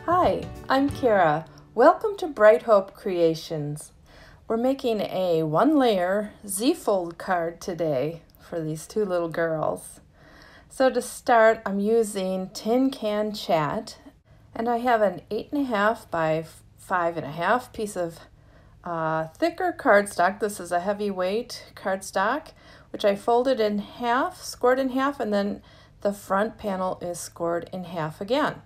Hi, I'm Kara. Welcome to Bright Hope Creations. We're making a one-layer Z-fold card today for these two little girls. So to start, I'm using Tin Can Chat, and I have an 8.5 by 5.5 piece of thicker cardstock. This is a heavyweight cardstock, which I folded in half, scored in half, and then the front panel is scored in half again.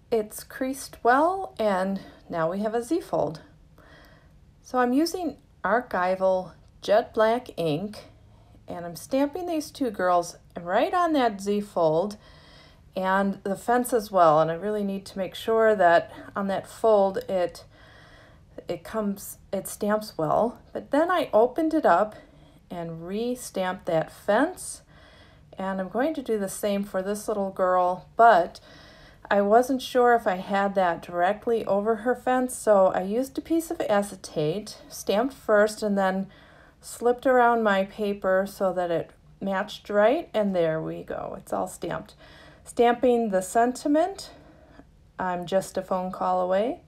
It's creased well, and now we have a Z-fold. So I'm using archival jet black ink, and I'm stamping these two girls right on that Z-fold and the fence as well. And I really need to make sure that on that fold it stamps well. But then I opened it up and re-stamped that fence, and I'm going to do the same for this little girl, but I wasn't sure if I had that directly over her fence, so I used a piece of acetate, stamped first, and then slipped around my paper so that it matched right, and there we go. It's all stamped. Stamping the sentiment, I'm just a phone call away,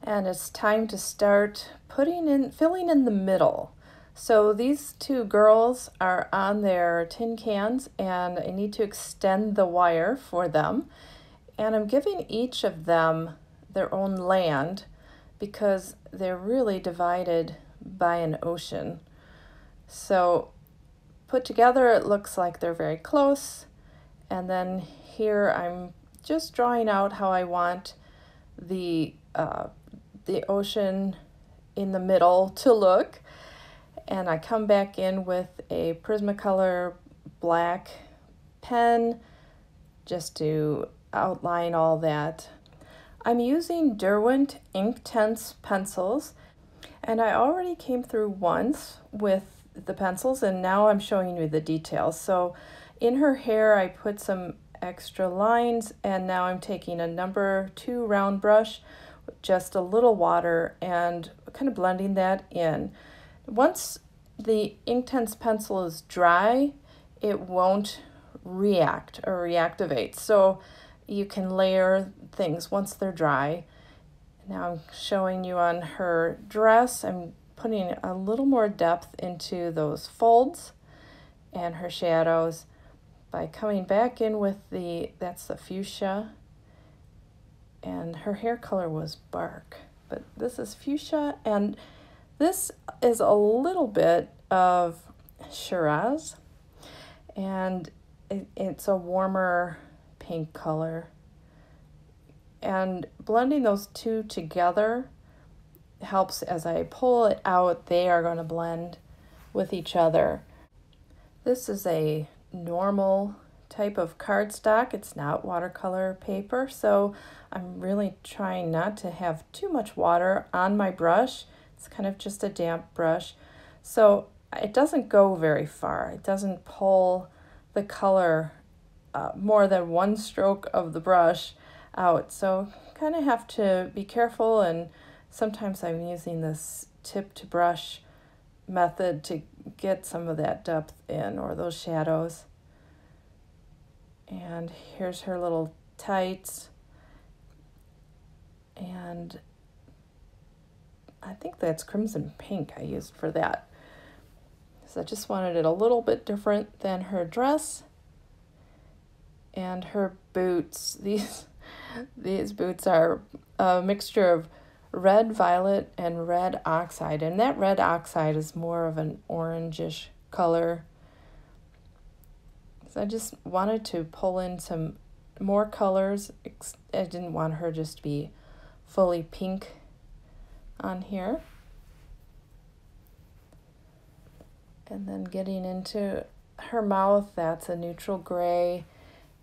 and it's time to start filling in the middle. So these two girls are on their tin cans, and I need to extend the wire for them. And I'm giving each of them their own land because they're really divided by an ocean. So put together, it looks like they're very close. And then here I'm just drawing out how I want the ocean in the middle to look. And I come back in with a Prismacolor black pen just to outline all that. I'm using Derwent Inktense pencils, and I already came through once with the pencils, and now I'm showing you the details. So in her hair I put some extra lines, and now I'm taking a number 2 round brush with just a little water and kind of blending that in. Once the Inktense pencil is dry, it won't react or reactivate. So you can layer things once they're dry. Now I'm showing you on her dress, I'm putting a little more depth into those folds and her shadows by coming back in with that's the fuchsia, and her hair color was bark, but this is fuchsia, and this is a little bit of Shiraz, and it's a warmer pink color. And blending those two together helps. As I pull it out, they are going to blend with each other. This is a normal type of cardstock. It's not watercolor paper, so I'm really trying not to have too much water on my brush. It's kind of just a damp brush, so it doesn't go very far. It doesn't pull the color more than one stroke of the brush out, so kind of have to be careful, and sometimes I'm using this tip to brush method to get some of that depth in, or those shadows. And here's her little tights, and I think that's crimson pink I used for that. So I just wanted it a little bit different than her dress. And her boots, these boots are a mixture of red violet and red oxide, and that red oxide is more of an orangish color. So I just wanted to pull in some more colors. I didn't want her just to be fully pink on here. And then getting into her mouth, that's a neutral gray,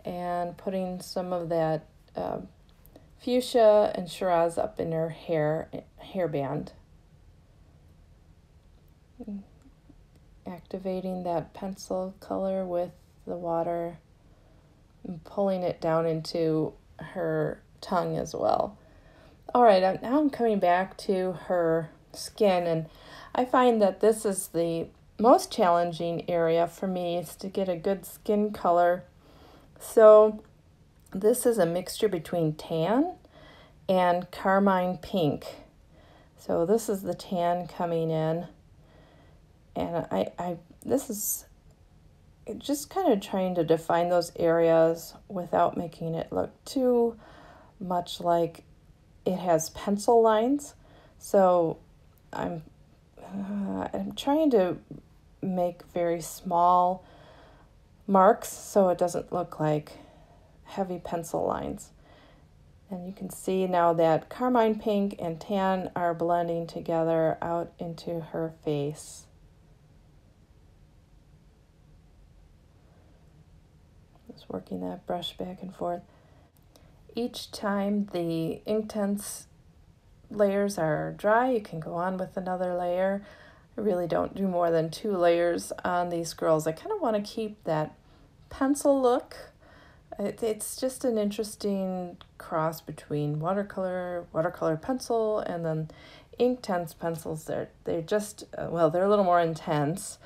and putting some of that fuchsia and Shiraz up in her hairband. Activating that pencil color with the water and pulling it down into her tongue as well. All right, now I'm coming back to her skin, and I find that this is the most challenging area for me, is to get a good skin color. So this is a mixture between tan and carmine pink. So this is the tan coming in, and this is just kind of trying to define those areas without making it look too much like it has pencil lines. So I'm trying to make very small marks so it doesn't look like heavy pencil lines. And you can see now that carmine pink and tan are blending together out into her face. Just working that brush back and forth. Each time the Inktense layers are dry, you can go on with another layer. I really don't do more than 2 layers on these girls. I kind of want to keep that pencil look. It's just an interesting cross between watercolor pencil, and then Inktense pencils. They're just well, they're a little more intense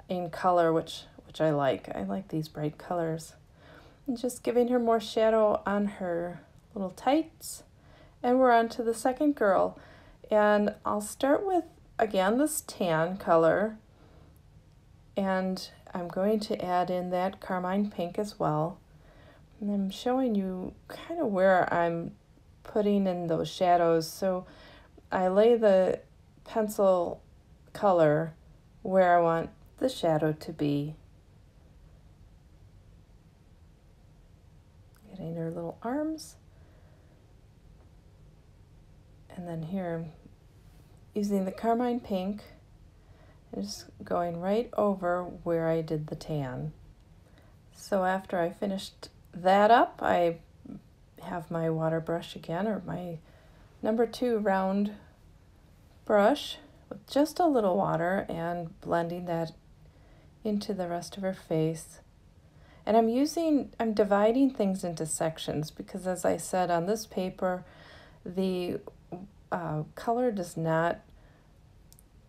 in color, which I like. I like these bright colors. And just giving her more shadow on her little tights. And we're on to the second girl. And I'll start with, again, this tan color. And I'm going to add in that carmine pink as well. And I'm showing you kind of where I'm putting in those shadows. So I lay the pencil color where I want the shadow to be. Getting her little arms. And then here I'm using the carmine pink and just going right over where I did the tan. So after I finished that up, I have my water brush again, or my number 2 round brush with just a little water, and blending that into the rest of her face. And I'm dividing things into sections because, as I said, on this paper, the color does not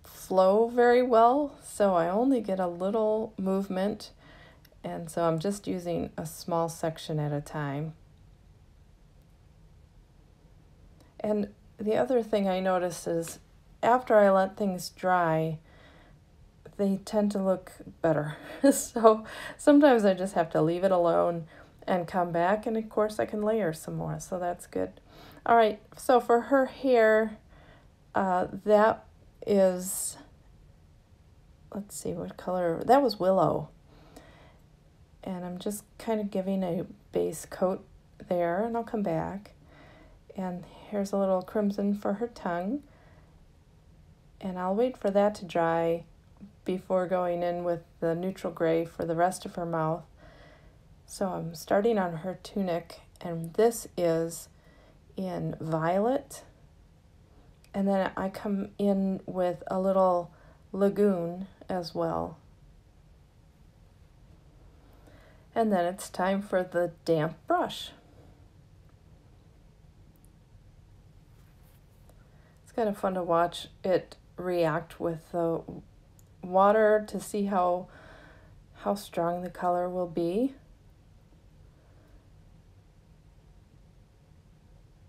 flow very well, so I only get a little movement, and so I'm just using a small section at a time. And the other thing I noticed is after I let things dry, they tend to look better. So sometimes I just have to leave it alone and come back, and of course I can layer some more, so that's good. All right, so for her hair, that is, let's see what color, that was willow. And I'm just kind of giving a base coat there, and I'll come back. And here's a little crimson for her tongue. And I'll wait for that to dry before going in with the neutral gray for the rest of her mouth. So I'm starting on her tunic, and this is in violet. And then I come in with a little lagoon as well. And then it's time for the damp brush. It's kind of fun to watch it react with the water to see how strong the color will be.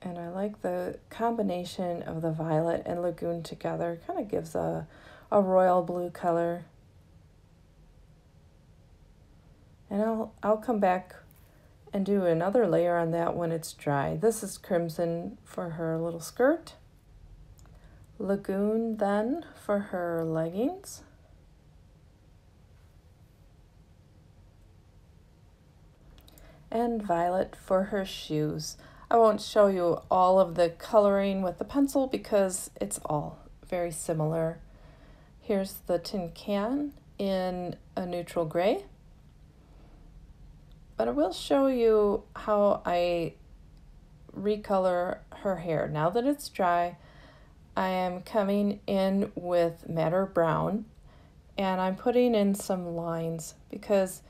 And I like the combination of the violet and lagoon together. Kind of gives a royal blue color. And I'll come back and do another layer on that when it's dry. This is crimson for her little skirt. Lagoon then for her leggings. And violet for her shoes. I won't show you all of the coloring with the pencil because it's all very similar. Here's the tin can in a neutral gray. But I will show you how I recolor her hair. Now that it's dry, I am coming in with madder brown, and I'm putting in some lines because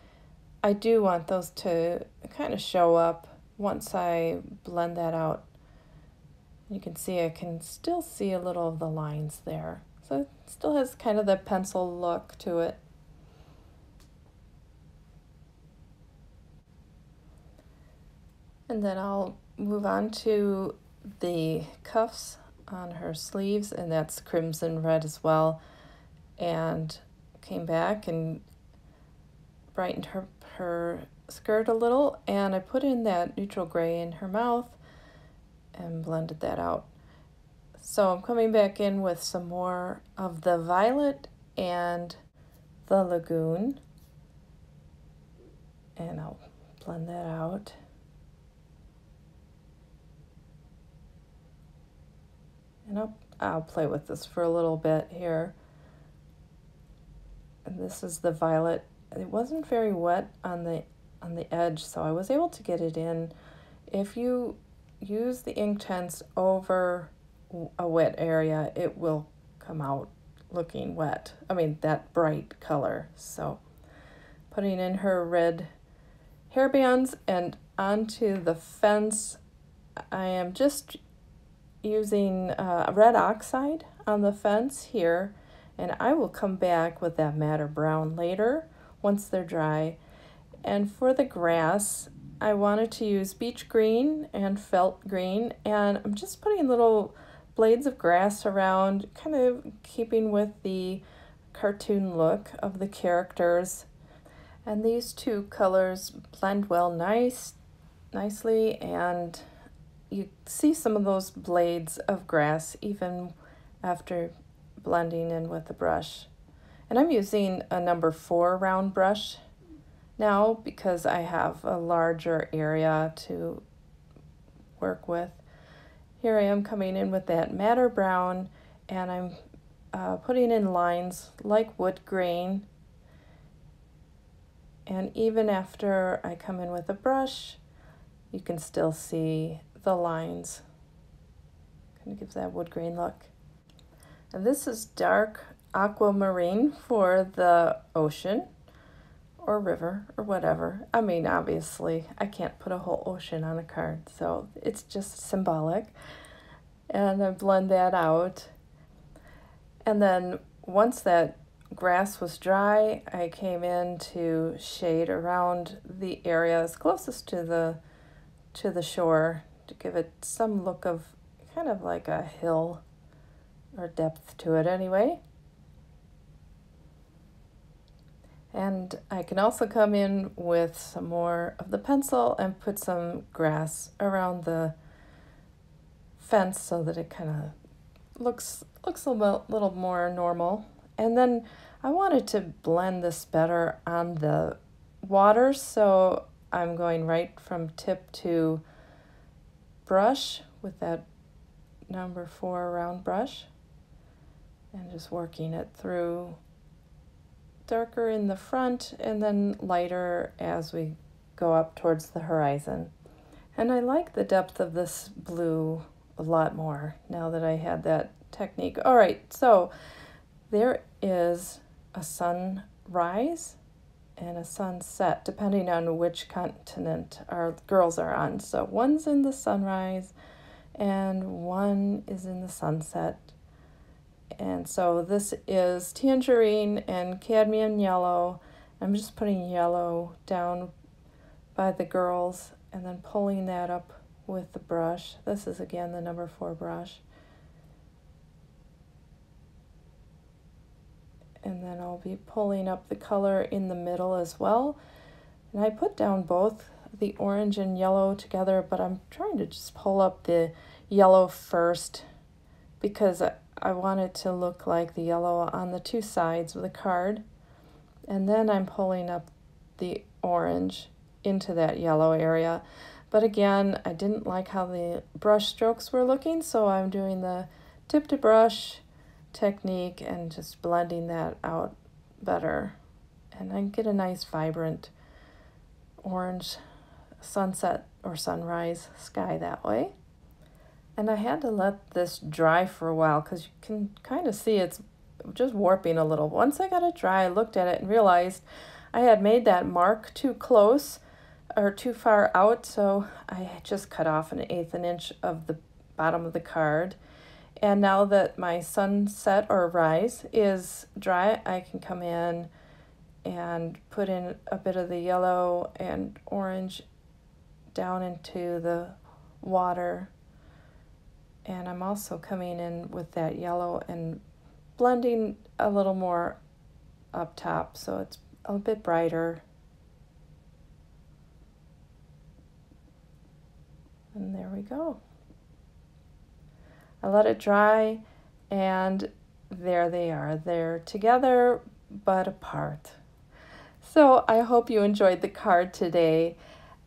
I do want those to kind of show up once I blend that out. You can see I can still see a little of the lines there. So it still has kind of the pencil look to it. And then I'll move on to the cuffs on her sleeves, and that's crimson red as well. And came back and brightened her skirt a little, and I put in that neutral gray in her mouth and blended that out. So I'm coming back in with some more of the violet and the lagoon, and I'll blend that out. And I'll play with this for a little bit here. And this is the violet. It wasn't very wet on the edge, so I was able to get it in. If you use the Inktense over a wet area, it will come out looking wet. I mean, that bright color. So putting in her red hairbands, and onto the fence, I am just using red oxide on the fence here, and I will come back with that madder brown later once they're dry. And for the grass, I wanted to use beach green and felt green, and I'm just putting little blades of grass around, kind of keeping with the cartoon look of the characters. And these two colors blend well nicely, and you see some of those blades of grass even after blending in with the brush. And I'm using a number 4 round brush now because I have a larger area to work with. Here I am coming in with that madder brown, and I'm putting in lines like wood grain. And even after I come in with a brush, you can still see the lines. Kind of gives that wood grain look. And this is dark aquamarine for the ocean or river or whatever. I mean, obviously, I can't put a whole ocean on a card, so it's just symbolic. And I blend that out. And then once that grass was dry, I came in to shade around the areas closest to the shore to give it some look of kind of like a hill, or depth to it anyway. And I can also come in with some more of the pencil and put some grass around the fence so that it kind of looks a little more normal. And then I wanted to blend this better on the water, so I'm going right from tip to brush with that number 4 round brush, and just working it through, darker in the front and then lighter as we go up towards the horizon. And I like the depth of this blue a lot more now that I had that technique. All right, so there is a sunrise and a sunset depending on which continent our girls are on. So one's in the sunrise and one is in the sunset. And so this is tangerine and cadmium yellow. I'm just putting yellow down by the girls and then pulling that up with the brush. This is again the number 4 brush. And then I'll be pulling up the color in the middle as well. And I put down both the orange and yellow together, but I'm trying to just pull up the yellow first because I want it to look like the yellow on the 2 sides of the card. And then I'm pulling up the orange into that yellow area. But again, I didn't like how the brush strokes were looking, so I'm doing the tip to brush technique and just blending that out better. And I get a nice vibrant orange sunset or sunrise sky that way. And I had to let this dry for a while because you can kind of see it's just warping a little. Once I got it dry, I looked at it and realized I had made that mark too close or too far out, so I just cut off 1/8 an inch of the bottom of the card. And now that my sunset or rise is dry, I can come in and put in a bit of the yellow and orange down into the water. And And I'm also coming in with that yellow and blending a little more up top so it's a bit brighter. And there we go. I let it dry, and there they are. They're together but apart. So I hope you enjoyed the card today.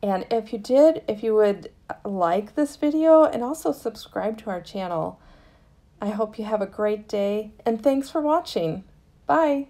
And if you did, if you would like this video and also subscribe to our channel. I hope you have a great day, and thanks for watching. Bye.